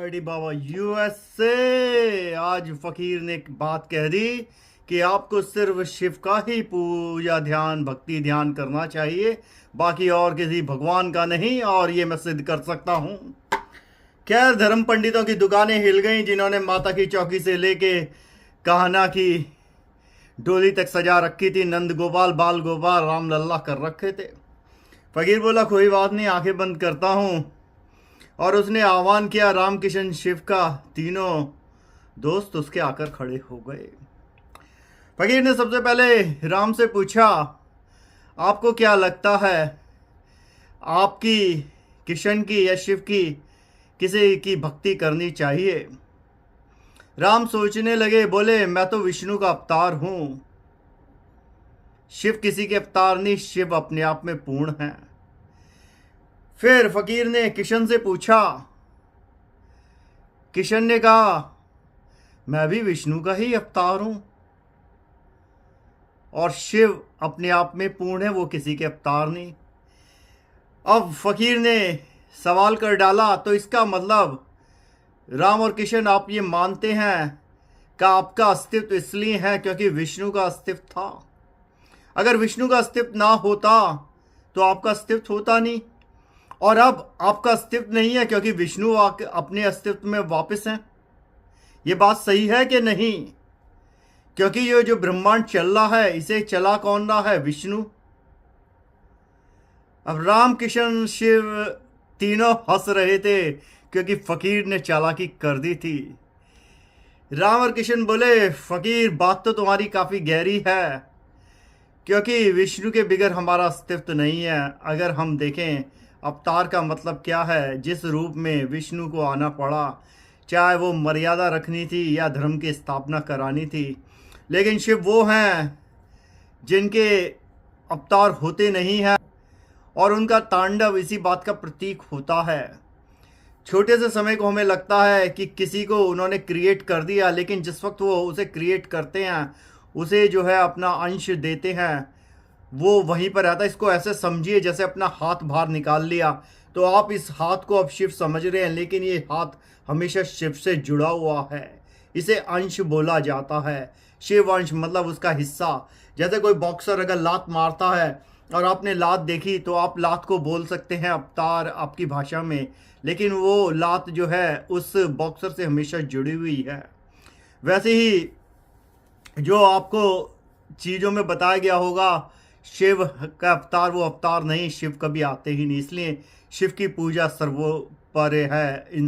मेडी बाबा USA. आज फकीर ने एक बात कह दी कि आपको सिर्फ शिव का ही पूजा ध्यान भक्ति ध्यान करना चाहिए, बाकी और किसी भगवान का नहीं। और ये मैं सिद्ध कर सकता हूँ। खैर, धर्म पंडितों की दुकानें हिल गईं, जिन्होंने माता की चौकी से लेके कान्हा की डोली तक सजा रखी थी। नंद गोपाल, बाल गोपाल, राम लल्ला कर रखे थे। फकीर बोला, कोई बात नहीं, आंखें बंद करता हूँ। और उसने आह्वान किया राम किशन शिव का। तीनों दोस्त उसके आकर खड़े हो गए। फकीर ने सबसे पहले राम से पूछा, आपको क्या लगता है, आपकी, किशन की या शिव की, किसी की भक्ति करनी चाहिए? राम सोचने लगे, बोले, मैं तो विष्णु का अवतार हूं। शिव किसी के अवतार नहीं, शिव अपने आप में पूर्ण है। फिर फकीर ने किशन से पूछा। किशन ने कहा, मैं भी विष्णु का ही अवतार हूं और शिव अपने आप में पूर्ण है, वो किसी के अवतार नहीं। अब फकीर ने सवाल कर डाला, तो इसका मतलब राम और किशन, आप ये मानते हैं कि आपका अस्तित्व इसलिए है क्योंकि विष्णु का अस्तित्व था? अगर विष्णु का अस्तित्व ना होता तो आपका अस्तित्व होता नहीं, और अब आपका अस्तित्व नहीं है क्योंकि विष्णु अपने अस्तित्व में वापस हैं। ये बात सही है कि नहीं? क्योंकि ये जो ब्रह्मांड चल रहा है, इसे चला कौन रहा है? विष्णु। अब राम किशन शिव तीनों हंस रहे थे क्योंकि फकीर ने चालाकी कर दी थी। राम और किशन बोले, फकीर, बात तो तुम्हारी काफी गहरी है, क्योंकि विष्णु के बिगर हमारा अस्तित्व नहीं है। अगर हम देखें, अवतार का मतलब क्या है? जिस रूप में विष्णु को आना पड़ा, चाहे वो मर्यादा रखनी थी या धर्म की स्थापना करानी थी। लेकिन शिव वो हैं जिनके अवतार होते नहीं हैं, और उनका तांडव इसी बात का प्रतीक होता है। छोटे से समय को हमें लगता है कि किसी को उन्होंने क्रिएट कर दिया, लेकिन जिस वक्त वो उसे क्रिएट करते हैं, उसे जो है अपना अंश देते हैं, वो वहीं पर रहता है। इसको ऐसे समझिए जैसे अपना हाथ बाहर निकाल लिया, तो आप इस हाथ को अब शिव समझ रहे हैं, लेकिन ये हाथ हमेशा शिव से जुड़ा हुआ है। इसे अंश बोला जाता है। शिव अंश मतलब उसका हिस्सा। जैसे कोई बॉक्सर अगर लात मारता है और आपने लात देखी, तो आप लात को बोल सकते हैं अवतार आपकी भाषा में, लेकिन वो लात जो है उस बॉक्सर से हमेशा जुड़ी हुई है। वैसे ही जो आपको चीज़ों में बताया गया होगा, शिव का अवतार वो अवतार नहीं, शिव कभी आते ही नहीं। इसलिए शिव की पूजा सर्वोपरि है।